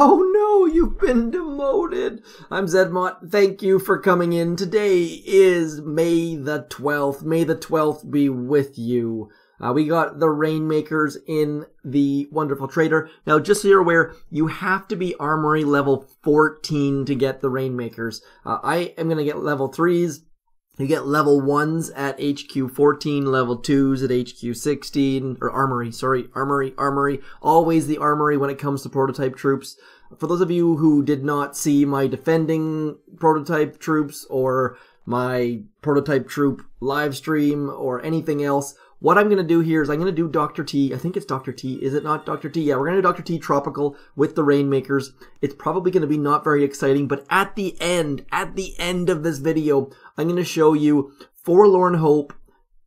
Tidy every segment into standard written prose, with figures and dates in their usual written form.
Oh no, you've been demoted. I'm zmoT. Thank you for coming in. Today is May the 12th. May the 12th be with you. We got the Rainmakers in the Wonderful Trader. Now, just so you're aware, you have to be Armory level 14 to get the Rainmakers. I am going to get level 3s. You get level 1s at HQ 14, level 2s at HQ 16, or Armory, sorry, Armory. Always the Armory when it comes to prototype troops. For those of you who did not see my defending prototype troops or my prototype troop live stream or anything else, what I'm going to do here is I'm going to do Dr. T. I think it's Dr. T. Is it not Dr. T? Yeah, we're going to do Dr. T Tropical with the Rainmakers. It's probably going to be not very exciting, but at the end of this video, I'm going to show you Forlorn Hope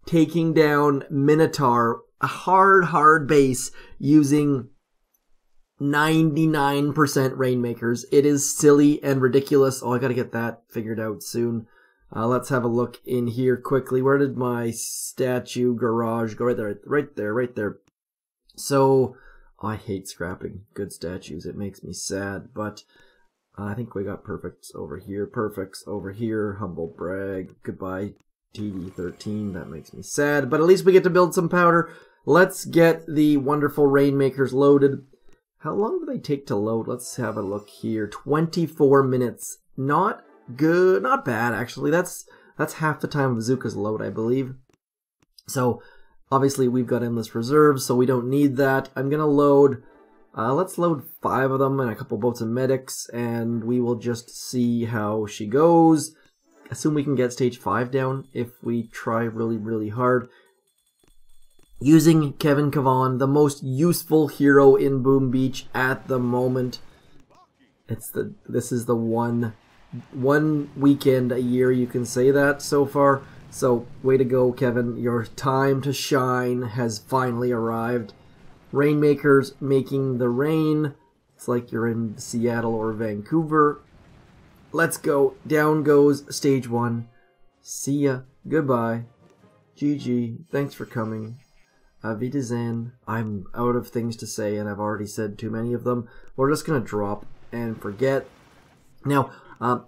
taking down Minotaur, a hard base using 99% Rainmakers. It is silly and ridiculous. Oh, I got to get that figured out soon. Let's have a look in here quickly. Where did my statue garage go? Right there. So, I hate scrapping good statues. It makes me sad, but I think we got perfects over here. Humble brag. Goodbye, TD13. That makes me sad, but at least we get to build some powder. Let's get the wonderful Rainmakers loaded. How long do they take to load? Let's have a look here. 24 minutes. Not good, not bad actually. That's half the time of Zooka's load, I believe. So obviously we've got endless reserves, so we don't need that. I'm gonna load. Let's load 5 of them and a couple boats and medics, and we will just see how she goes. Assume we can get stage 5 down if we try really hard. Using Kavan, the most useful hero in Boom Beach at the moment. This is the one weekend a year you can say that so far. So way to go, Kevin. Your time to shine has finally arrived. Rainmakers making the rain. It's like you're in Seattle or Vancouver. Let's go. Down goes stage 1. See ya. Goodbye. GG. Thanks for coming. Wiedersehen. I'm out of things to say and I've already said too many of them. We're just gonna drop and forget. Now,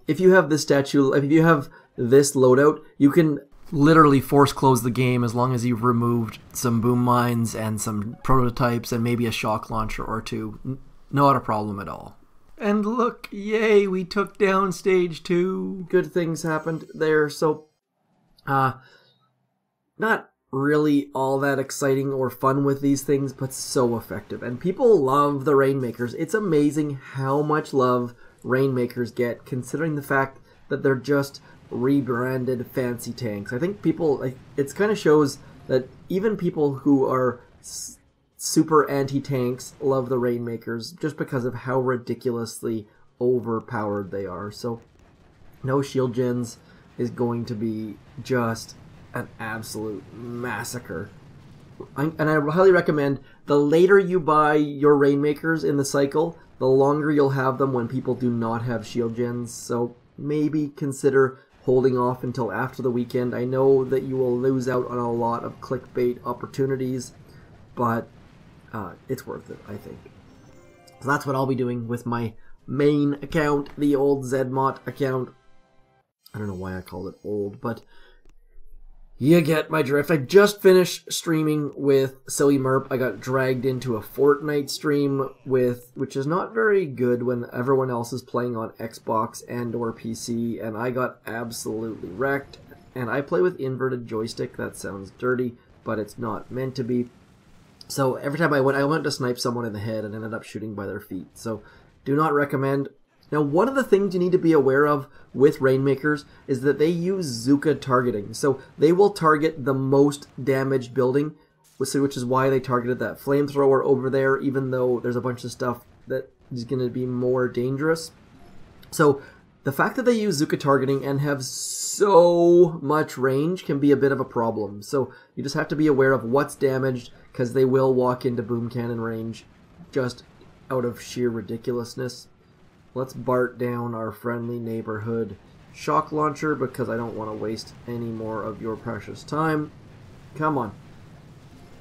if you have this statue, if you have this loadout, you can literally force close the game as long as you've removed some boom mines and some prototypes and maybe a shock launcher or 2. Not a problem at all. And look, yay, we took down stage 2. Good things happened there, so not really all that exciting or fun with these things, but so effective. And people love the Rainmakers. It's amazing how much love Rainmakers get, considering the fact that they're just rebranded fancy tanks. I think people, it kind of shows that even people who are super anti-tanks love the Rainmakers just because of how ridiculously overpowered they are. So no shield gens is going to be just an absolute massacre. And I highly recommend, the later you buy your Rainmakers in the cycle, the longer you'll have them when people do not have shield gens. So maybe consider holding off until after the weekend. I know that you will lose out on a lot of clickbait opportunities, but it's worth it, I think. So that's what I'll be doing with my main account, the old zmoT account. I don't know why I called it old, but you get my drift. I just finished streaming with Silly Merp. I got dragged into a Fortnite stream which is not very good when everyone else is playing on Xbox and or PC, and I got absolutely wrecked. And I play with inverted joystick. That sounds dirty, but it's not meant to be. So every time I went to snipe someone in the head and ended up shooting by their feet. So do not recommend. Now, one of the things you need to be aware of with Rainmakers is that they use zooka targeting. So they will target the most damaged building, which is why they targeted that flamethrower over there, even though there's a bunch of stuff that is going to be more dangerous. So the fact that they use zooka targeting and have so much range can be a bit of a problem. So you just have to be aware of what's damaged, because they will walk into boom cannon range just out of sheer ridiculousness. Let's BART down our friendly neighborhood shock launcher because I don't want to waste any more of your precious time. Come on.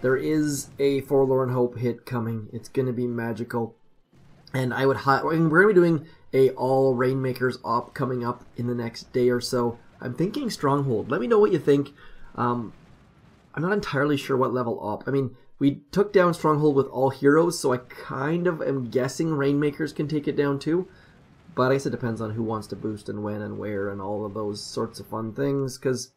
There is a Forlorn Hope hit coming. It's going to be magical. And I mean, we're going to be doing a all Rainmakers op coming up in the next day or so. I'm thinking Stronghold. Let me know what you think. I'm not entirely sure what level op. I mean, we took down Stronghold with all heroes, so I kind of am guessing Rainmakers can take it down too. But I guess it depends on who wants to boost and when and where and all of those sorts of fun things, because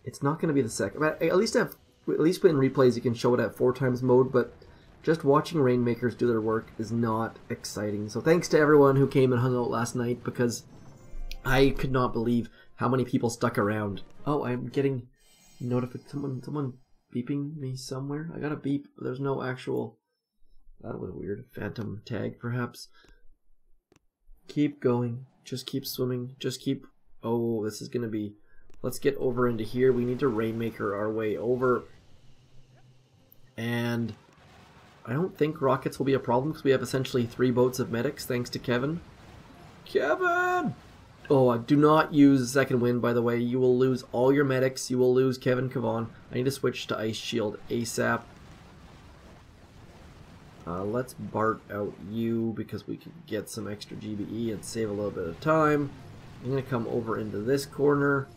it's not going to be the second. At least in replays you can show it at 4x mode, but just watching Rainmakers do their work is not exciting. So thanks to everyone who came and hung out last night, because I could not believe how many people stuck around. Oh, I'm getting notification. Someone beeping me somewhere. I got a beep, but there's no actual. That was weird. Phantom tag, perhaps. Keep going. Just keep swimming. Just keep. Oh, this is gonna be. Let's get over into here. We need to Rainmaker our way over. And I don't think rockets will be a problem because we have essentially 3 boats of medics thanks to Kavan. Kavan! Oh, do not use second wind, by the way. You will lose all your medics. You will lose Kavan. I need to switch to Ice Shield ASAP. Let's BART out you because we can get some extra GBE and save a little bit of time. I'm going to come over into this corner.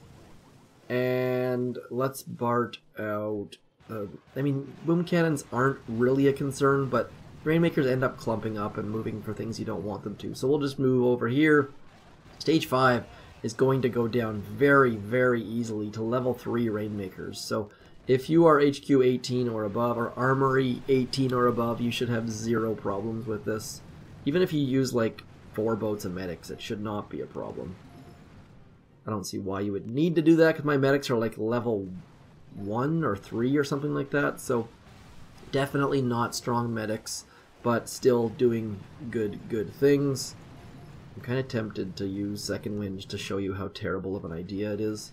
And let's BART out. I mean, boom cannons aren't really a concern, but Rainmakers end up clumping up and moving for things you don't want them to. So we'll just move over here. Stage 5 is going to go down very, very easily to level 3 Rainmakers. So if you are HQ 18 or above, or Armory 18 or above, you should have 0 problems with this. Even if you use like 4 boats of medics, it should not be a problem. I don't see why you would need to do that because my medics are like level 1 or 3 or something like that. So definitely not strong medics, but still doing good things. I'm kind of tempted to use second wind to show you how terrible of an idea it is.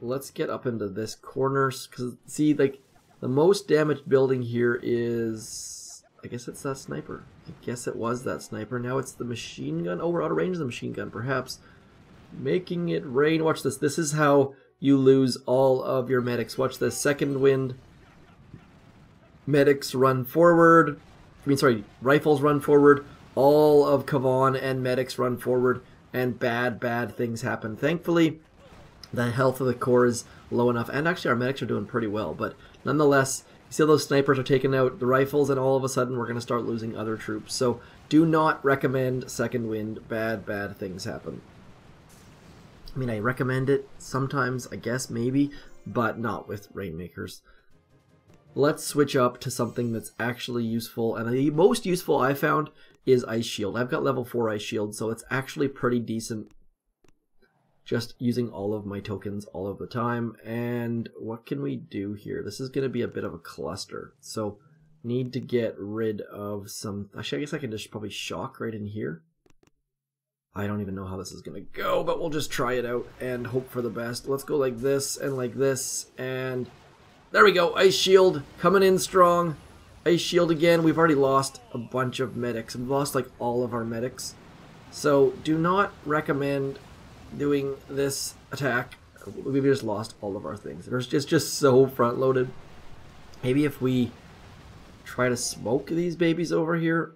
Let's get up into this corner, because see, like, the most damaged building here is, I guess it's that sniper. I guess it was that sniper. Now it's the machine gun. Oh, we're out of range of the machine gun, perhaps. Making it rain. Watch this. This is how you lose all of your medics. Watch this. Second wind. Medics run forward. Rifles run forward. All of Kavan and medics run forward, and bad things happen. Thankfully, the health of the core is low enough, and actually our medics are doing pretty well, but nonetheless, you see those snipers are taking out the rifles, and all of a sudden we're going to start losing other troops. So do not recommend second wind. Bad things happen. I mean, I recommend it sometimes, I guess, maybe, but not with Rainmakers. Let's switch up to something that's actually useful, and the most useful I found is Ice Shield. I've got level 4 Ice Shield, so it's actually pretty decent. Just using all of my tokens all of the time. And what can we do here? This is going to be a bit of a cluster. So need to get rid of some... Actually, I guess I can just probably shock right in here. I don't even know how this is going to go, but we'll just try it out and hope for the best. Let's go like this and like this. And there we go. Ice Shield coming in strong. Ice Shield again. We've already lost a bunch of medics. We've lost like all of our medics. So do not recommend doing this attack. We've just lost all of our things. It's just so front loaded. Maybe if we try to smoke these babies over here.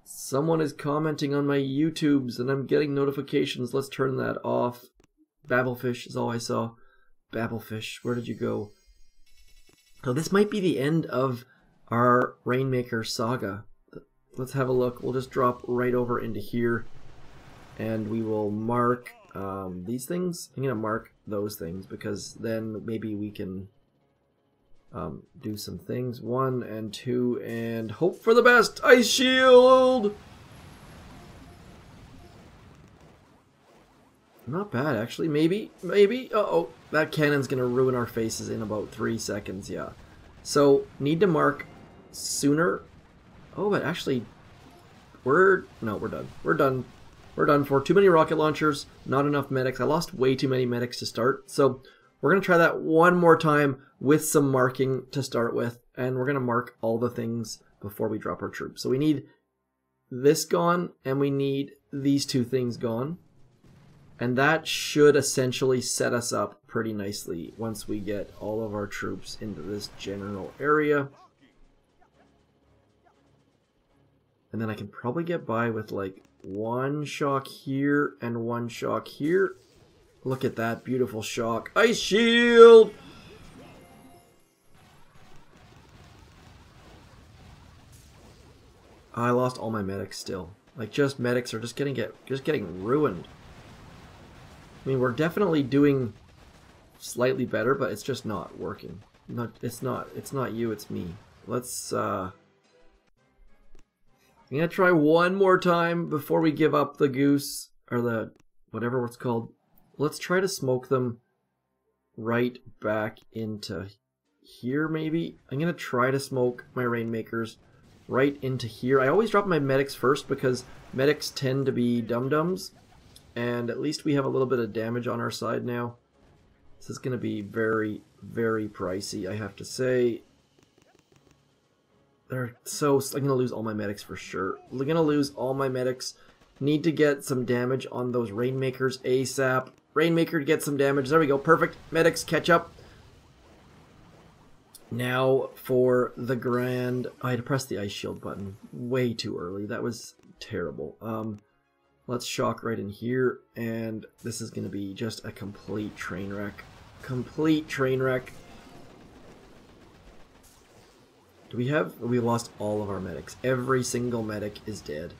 Someone is commenting on my YouTubes and I'm getting notifications. Let's turn that off. Babelfish is all I saw. Babelfish, where did you go? So this might be the end of our Rainmaker saga. Let's have a look. We'll just drop right over into here and we will mark these things. I'm going to mark those things because then maybe we can do some things. 1 and 2 and hope for the best. Ice Shield! Not bad, actually. Maybe. Uh-oh. That cannon's going to ruin our faces in about 3 seconds, yeah. So, need to mark sooner. Oh, but actually, we're done. We're done for too many rocket launchers, not enough medics. I lost way too many medics to start. So we're going to try that one more time with some marking to start with. And we're going to mark all the things before we drop our troops. So we need this gone, and we need these 2 things gone. And that should essentially set us up pretty nicely once we get all of our troops into this general area. And then I can probably get by with like one shock here and one shock here. Look at that beautiful shock. Ice shield! I lost all my medics still. Like, just medics are just getting ruined. I mean, we're definitely doing slightly better, but it's just not working. It's not you, it's me. Let's I'm gonna try one more time before we give up the goose, or the whatever it's called. Let's try to smoke them right back into here, maybe. I'm gonna try to smoke my Rainmakers right into here. I always drop my medics first because medics tend to be dum-dums, and at least we have a little bit of damage on our side now. This is gonna be very, very pricey, I have to say. I'm gonna lose all my medics for sure. I'm gonna lose all my medics. Need to get some damage on those Rainmakers ASAP. Rainmaker to get some damage. There we go. Perfect. Medics catch up. Now for the grand... I had to press the ice shield button way too early. That was terrible. Let's shock right in here, and this is gonna be just a complete train wreck. Complete train wreck. We lost all of our medics. Every single medic is dead.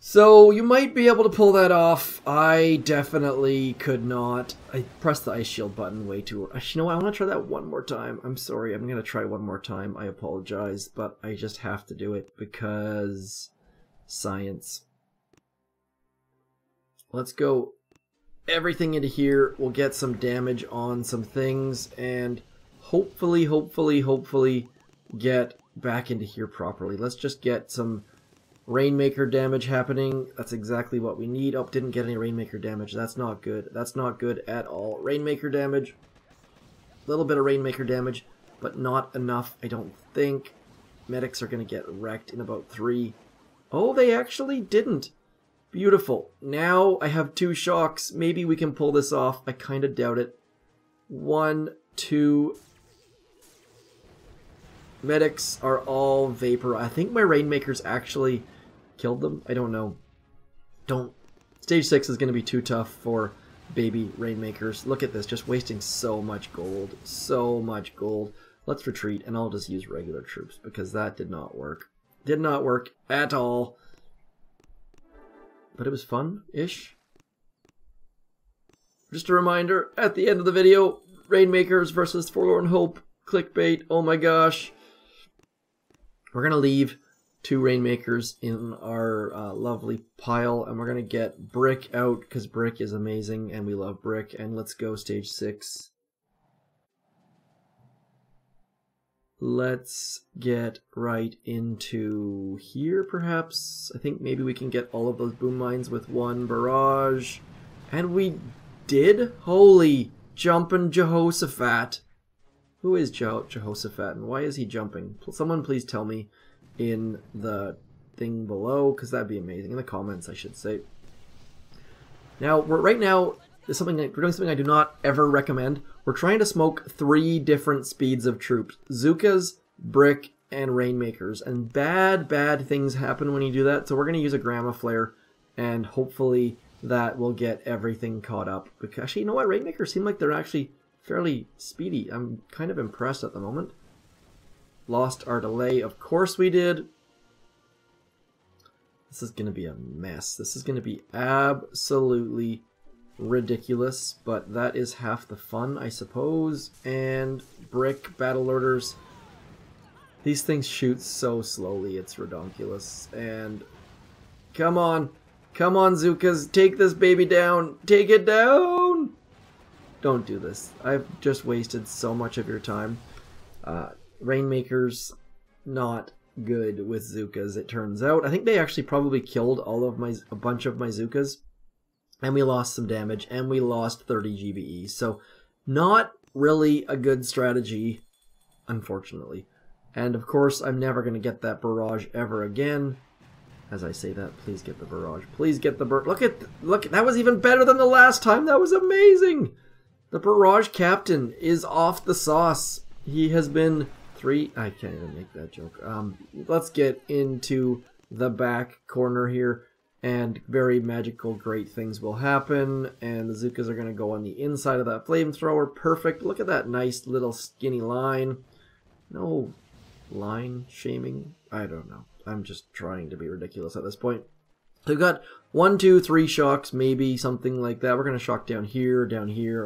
So you might be able to pull that off. I definitely could not. I pressed the ice shield button way too early. You know what? I want to try that one more time. I'm sorry. I'm going to try one more time. I apologize, but I just have to do it because science. Let's go everything into here. We'll get some damage on some things and hopefully get back into here properly. Let's just get some Rainmaker damage happening. That's exactly what we need. Oh, didn't get any Rainmaker damage. That's not good. That's not good at all. Rainmaker damage. A little bit of Rainmaker damage, but not enough, I don't think. Medics are going to get wrecked in about 3. Oh, they actually didn't. Beautiful. Now I have 2 shocks. Maybe we can pull this off. I kind of doubt it. 1, 2... Medics are all vapor. I think my Rainmakers actually killed them. I don't know. Stage 6 is going to be too tough for baby Rainmakers. Look at this. Just wasting so much gold. So much gold. Let's retreat, and I'll just use regular troops because that did not work. Did not work at all. But it was fun-ish. Just a reminder, at the end of the video, Rainmakers versus Forlorn Hope. Clickbait. Oh my gosh. We're going to leave 2 Rainmakers in our lovely pile, and we're going to get Brick out, because Brick is amazing, and we love Brick, and let's go stage 6. Let's get right into here, perhaps. I think maybe we can get all of those boom mines with 1 barrage. And we did? Holy jumpin' Jehoshaphat. Who is Jehoshaphat, and why is he jumping? Someone please tell me in the thing below, because that'd be amazing. In the comments, I should say. Now, right now, we're doing something I do not ever recommend. We're trying to smoke 3 different speeds of troops. Zookas, Brick, and Rainmakers. And bad things happen when you do that, so we're going to use a Gamma Flare, and hopefully that will get everything caught up. Because, actually, you know what? Rainmakers seem like they're actually fairly speedy. I'm kind of impressed at the moment. Lost our delay. Of course we did. This is going to be a mess. This is going to be absolutely ridiculous, but that is half the fun, I suppose. And Brick battle loaders. These things shoot so slowly, it's redonkulous. And come on. Come on, Zookas. Take this baby down. Take it down. Don't do this. I've just wasted so much of your time. Rainmakers, not good with Zookas, it turns out. I think they actually probably killed a bunch of my Zookas. And we lost some damage, and we lost 30 GBE. So, not really a good strategy, unfortunately. And of course, I'm never going to get that barrage ever again. As I say that, please get the barrage. Please get the look, that was even better than the last time. That was amazing. The barrage captain is off the sauce. He has been I can't even make that joke. Let's get into the back corner here, and very magical, great things will happen, and the Zookas are going to go on the inside of that flamethrower. Perfect. Look at that nice little skinny line. No line shaming. I don't know. I'm just trying to be ridiculous at this point. So we've got 1, 2, 3 shocks, maybe something like that. We're going to shock down here,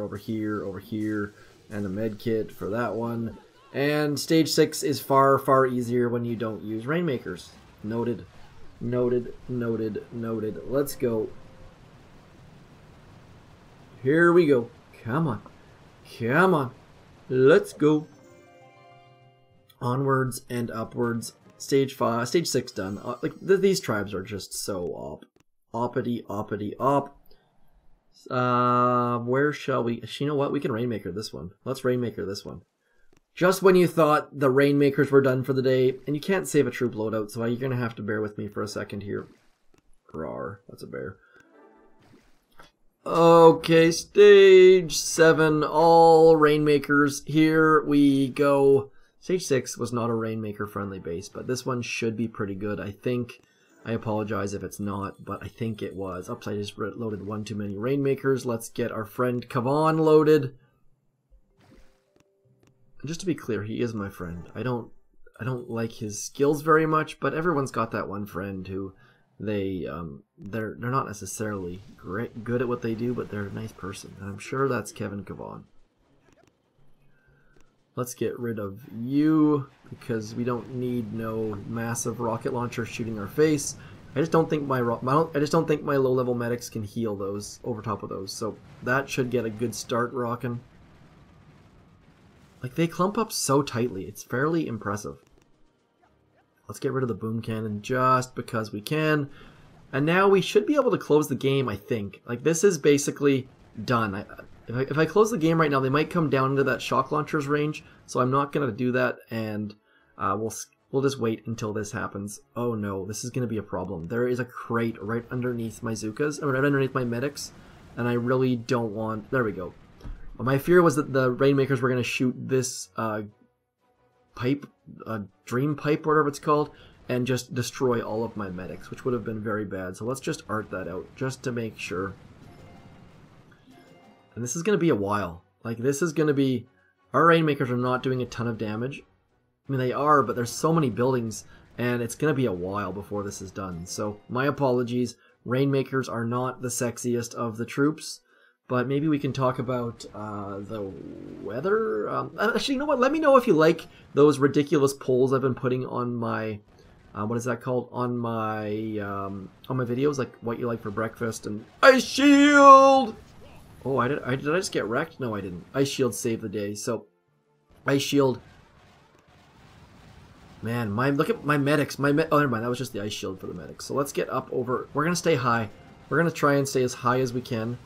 over here, and a med kit for that one. And stage 6 is far, far easier when you don't use Rainmakers. Noted. Noted, noted, noted. Let's go. Here we go. Come on. Come on. Let's go. Onwards and upwards. Stage 6 done. These tribes are just so oppity. Where shall we? You know what? We can Rainmaker this one. Let's Rainmaker this one. Just when you thought the Rainmakers were done for the day, and you can't save a troop loadout, so you're gonna have to bear with me for a second here. Rawr, that's a bear. Okay, stage 7, all Rainmakers. Here we go. Stage 6 was not a Rainmaker friendly base, but this one should be pretty good, I think. I apologize if it's not, but I think it was. Oops, I just loaded one too many Rainmakers. Let's get our friend Kavan loaded. And just to be clear, he is my friend. I don't like his skills very much, but everyone's got that one friend who they're not necessarily good at what they do, but they're a nice person. And I'm sure that's Kavan. Let's get rid of you, because we don't need no massive rocket launcher shooting our face. I just don't think my low-level medics can heal those over top of those, so that should get a good start rocking. Like, they clump up so tightly, it's fairly impressive. Let's get rid of the boom cannon just because we can. And now we should be able to close the game, I think. Like, this is basically done. If I close the game right now, they might come down into that shock launcher's range, so I'm not going to do that, and we'll just wait until this happens. Oh no, this is going to be a problem. There is a crate right underneath my Zookas, or right underneath my medics, and I really don't want... There we go. My fear was that the Rainmakers were going to shoot this pipe, dream pipe, whatever it's called, and just destroy all of my medics, which would have been very bad. So let's just art that out, just to make sure. And this is going to be a while. Like, this is going to be... Our Rainmakers are not doing a ton of damage. I mean, they are, but there's so many buildings, and it's going to be a while before this is done. So, my apologies. Rainmakers are not the sexiest of the troops, but maybe we can talk about the weather. Actually, you know what? Let me know if you like those ridiculous polls I've been putting on my... what is that called? On my videos, like what you like for breakfast and... Ice Shield! Oh, did I just get wrecked? No, I didn't. Ice Shield saved the day. So, Ice Shield. Man, look at my medics. Oh, never mind. That was just the Ice Shield for the medics. So let's get up over. We're gonna stay high. We're gonna try and stay as high as we can.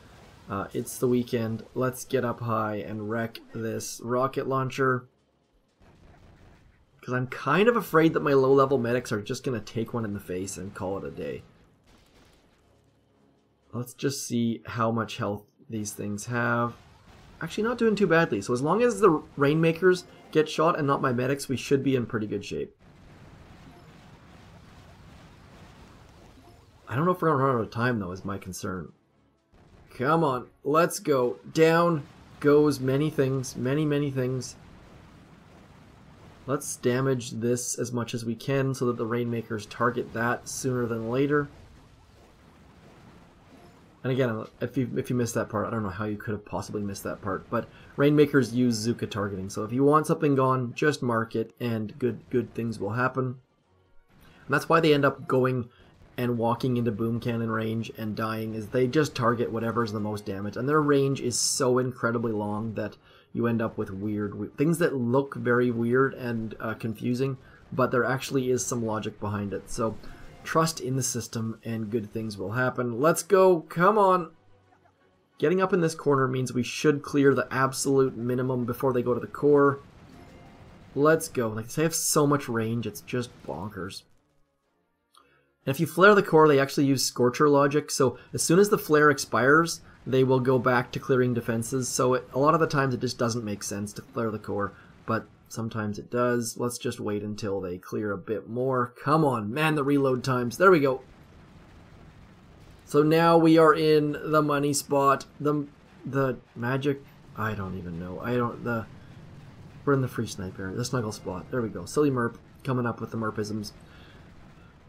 It's the weekend. Let's get up high and wreck this rocket launcher. Because I'm kind of afraid that my low-level medics are just gonna take one in the face and call it a day. Let's just see how much health these things have. Actually, not doing too badly. So as long as the Rainmakers get shot and not my medics, we should be in pretty good shape. I don't know if we're gonna run out of time though, is my concern. Come on, let's go. Down goes many things, many things. Let's damage this as much as we can so that the Rainmakers target that sooner than later. And again, if you missed that part, I don't know how you could have possibly missed that part, but Rainmakers use Zooka targeting, so if you want something gone, just mark it, and good things will happen. And that's why they end up going and walking into boom cannon range and dying, is they just target whatever's the most damage, and their range is so incredibly long that you end up with weird things that look very weird and confusing, but there actually is some logic behind it. So trust in the system and good things will happen. Let's go. Come on. Getting up in this corner means we should clear the absolute minimum before they go to the core. Let's go. Like, they have so much range, it's just bonkers. And if you flare the core, they actually use Scorcher logic, so as soon as the flare expires, they will go back to clearing defenses, so a lot of the times it just doesn't make sense to flare the core, but sometimes it does. Let's just wait until they clear a bit more. Come on, man, the reload times. There we go. So now we are in the money spot. The magic, I don't even know. We're in the free sniper, the snuggle spot. There we go. Silly Merp coming up with the Merpisms.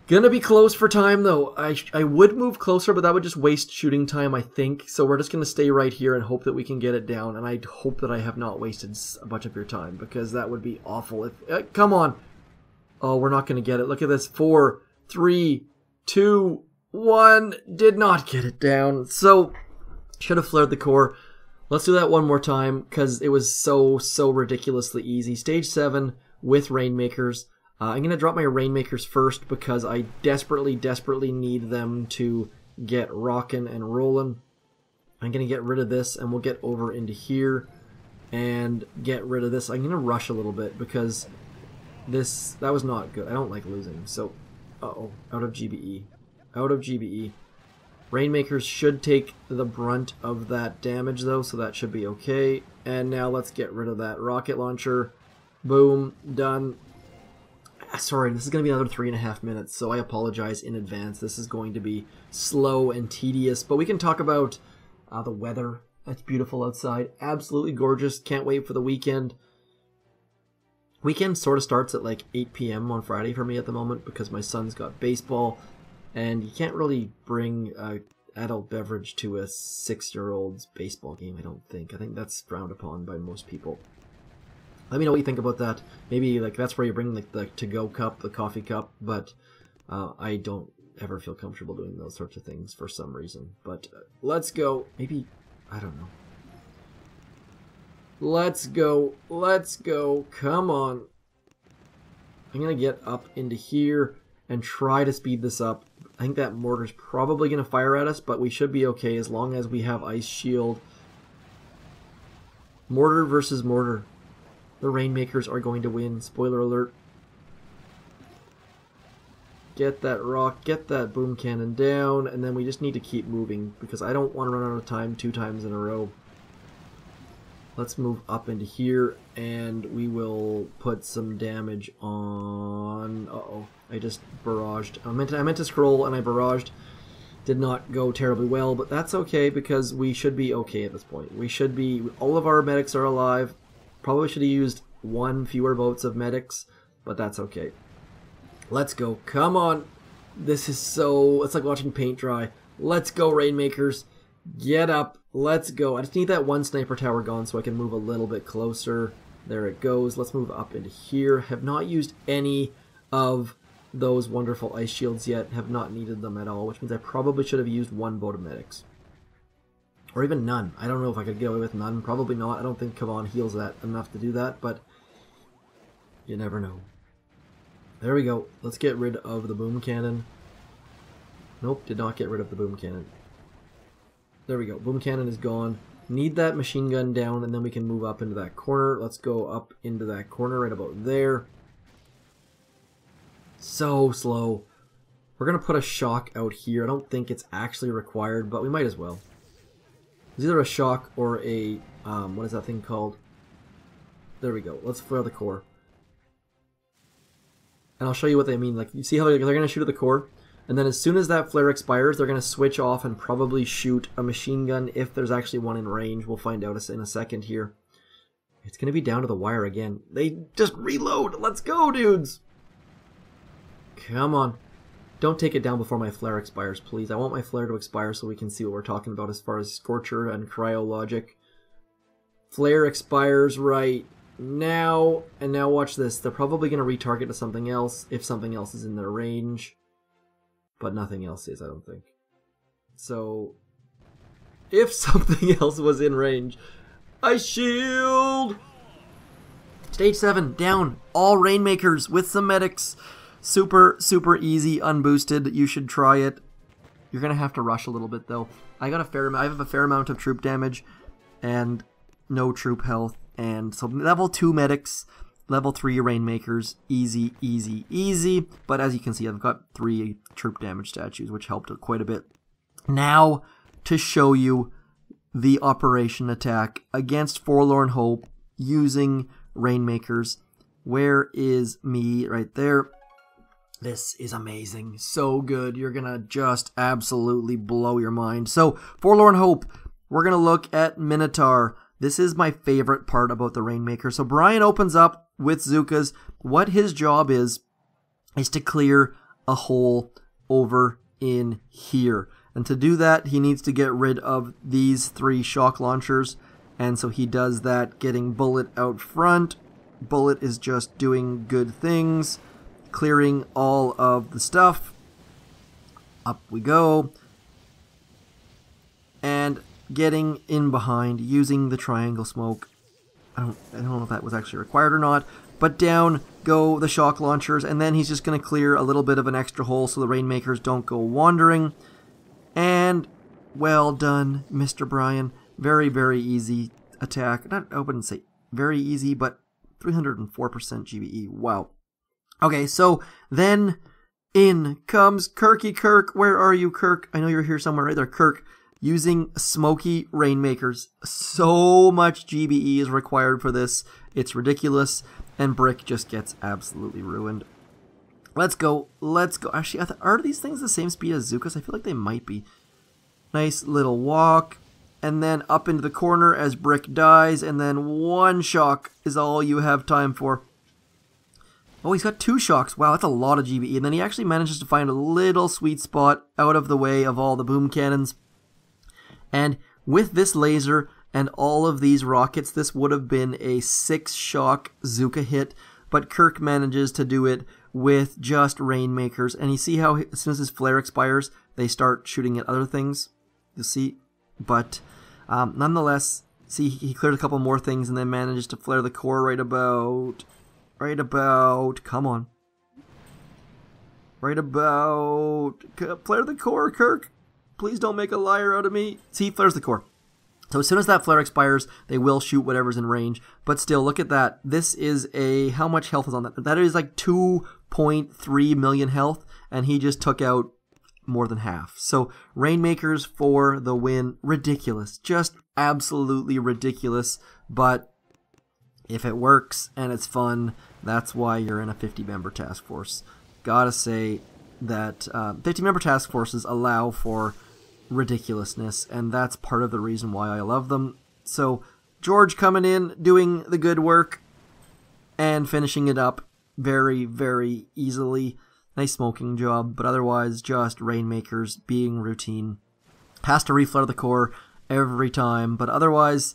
Gonna be close for time though. I would move closer, but that would just waste shooting time, I think. So we're just gonna stay right here and hope that we can get it down. And I hope that I have not wasted a bunch of your time, because that would be awful. If come on. Oh, we're not gonna get it. Look at this. 4, 3, 2, 1. Did not get it down. So should have flared the core. Let's do that one more time, because it was so ridiculously easy. Stage 7 with Rainmakers. I'm going to drop my Rainmakers first because I desperately need them to get rockin' and rollin'. I'm going to get rid of this, and we'll get over into here and get rid of this. I'm going to rush a little bit because that was not good. I don't like losing. So, uh-oh, out of GBE. Out of GBE. Rainmakers should take the brunt of that damage though, so that should be okay. And now let's get rid of that rocket launcher. Boom, done. Sorry, this is going to be another 3.5 minutes, so I apologize in advance. This is going to be slow and tedious, but we can talk about the weather. It's beautiful outside. Absolutely gorgeous. Can't wait for the weekend. Weekend sort of starts at like 8 p.m. on Friday for me at the moment because my son's got baseball, and you can't really bring adult beverage to a 6-year-old's baseball game, I don't think. I think that's frowned upon by most people. Let me know what you think about that. Maybe like that's where you bring like the to-go cup, the coffee cup, but I don't ever feel comfortable doing those sorts of things for some reason. But let's go. Maybe, I don't know. Let's go. Let's go. Come on. I'm going to get up into here and try to speed this up. I think that mortar's probably going to fire at us, but we should be okay as long as we have Ice Shield. Mortar versus mortar. The Rainmakers are going to win. Spoiler alert. Get that rock, get that boom cannon down, and then we just need to keep moving because I don't want to run out of time 2 times in a row. Let's move up into here, and we will put some damage on... Uh-oh, I just barraged. I meant to scroll, and I barraged. Did not go terribly well, but that's okay because we should be okay at this point. We should be... All of our medics are alive. Probably should have used 1 fewer boats of medics, but that's okay. Let's go. Come on. This is so... It's like watching paint dry. Let's go, Rainmakers. Get up. Let's go. I just need that 1 sniper tower gone so I can move a little bit closer. There it goes. Let's move up into here. Have not used any of those wonderful ice shields yet. Have not needed them at all, which means I probably should have used 1 boat of medics. Or even none. I don't know if I could get away with none. Probably not. I don't think Kavan heals that enough to do that, but you never know. There we go. Let's get rid of the boom cannon. Nope, did not get rid of the boom cannon. There we go. Boom cannon is gone. Need that machine gun down, and then we can move up into that corner. Let's go up into that corner right about there. So slow. We're going to put a shock out here. I don't think it's actually required, but we might as well. It's either a shock or a, what is that thing called? There we go. Let's flare the core. And I'll show you what they mean. Like, you see how they're going to shoot at the core? And then as soon as that flare expires, they're going to switch off and probably shoot a machine gun if there's actually one in range. We'll find out in a second here. It's going to be down to the wire again. They just reload. Let's go, dudes. Come on. Don't take it down before my flare expires, please. I want my flare to expire so we can see what we're talking about as far as Scorcher and Cryo logic. Flare expires right now. And now watch this. They're probably going to retarget to something else if something else is in their range. But nothing else is, I don't think. So, if something else was in range, Ice Shield! Stage 7, down. All Rainmakers with some medics. Super easy, unboosted. You should try it. You're going to have to rush a little bit, though. I have a fair amount of troop damage and no troop health. And so level 2 medics. Level 3 Rainmakers, easy, easy, easy. But as you can see, I've got 3 troop damage statues, which helped quite a bit. Now, to show you the operation attack against Forlorn Hope using Rainmakers. Where is me? Right there. This is amazing. So good. You're going to just absolutely blow your mind. So, Forlorn Hope, we're going to look at Minotaur. This is my favorite part about the Rainmaker. So, Brian opens up with Zookas. What his job is to clear a hole over in here. And to do that, he needs to get rid of these 3 shock launchers. And so he does that, getting Bullet out front. Bullet is just doing good things, clearing all of the stuff. Up we go. And getting in behind, using the triangle smoke. I don't know if that was actually required or not. But down go the shock launchers, and then he's just going to clear a little bit of an extra hole so the Rainmakers don't go wandering. And well done, Mr. Brian. Very, very easy attack. I wouldn't say very easy, but 304% GBE. Wow. Okay, so then in comes Kirky Kirk. Where are you, Kirk? I know you're here somewhere right there. Kirk, using smokey Rainmakers. So much GBE is required for this. It's ridiculous. And Brick just gets absolutely ruined. Let's go. Let's go. Actually, are these things the same speed as Zookas? I feel like they might be. Nice little walk. And then up into the corner as Brick dies. And then 1 shock is all you have time for. Oh, he's got 2 shocks. Wow, that's a lot of GBE. And then he actually manages to find a little sweet spot out of the way of all the boom cannons. And with this laser and all of these rockets, this would have been a 6 shock Zooka hit. But Kirk manages to do it with just Rainmakers. And you see how as soon as his flare expires, they start shooting at other things. You see? But nonetheless, see, he cleared a couple more things and then manages to flare the core right about, come on. Right about, flare the core, Kirk. Please don't make a liar out of me. See, he flares the core. So as soon as that flare expires, they will shoot whatever's in range. But still, look at that. This is how much health is on that? That is like 2.3 million health, and he just took out more than half. So Rainmakers for the win. Ridiculous. Just absolutely ridiculous. But if it works and it's fun, that's why you're in a 50-member task force. Gotta say that 50-member task forces allow for ridiculousness, and that's part of the reason why I love them. So George coming in, doing the good work, and finishing it up very, very easily. Nice smoking job, but otherwise just Rainmakers being routine. Has to reflare the core every time, but otherwise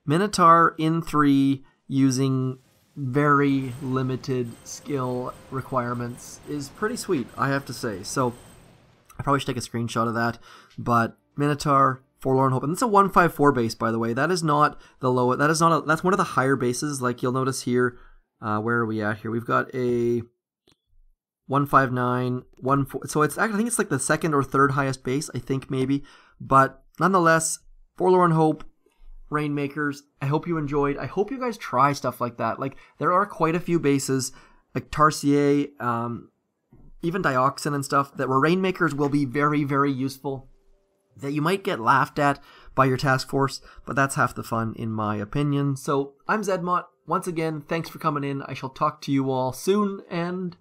Minotaur in 3 using very limited skill requirements is pretty sweet, I have to say. So I probably should take a screenshot of that, but Minotaur, Forlorn Hope, and it's a 154 base, by the way. That is not the low. That is not. That's one of the higher bases. Like you'll notice here, where are we at here? We've got a 159, 14. So it's actually, I think it's like the 2nd or 3rd highest base. I think maybe, but nonetheless, Forlorn Hope, Rainmakers. I hope you enjoyed. I hope you guys try stuff like that. Like there are quite a few bases, like Tarsier, even Dioxin and stuff, that where Rainmakers will be very, very useful, that you might get laughed at by your task force, but that's half the fun in my opinion. So I'm zmoT. Once again, thanks for coming in. I shall talk to you all soon, and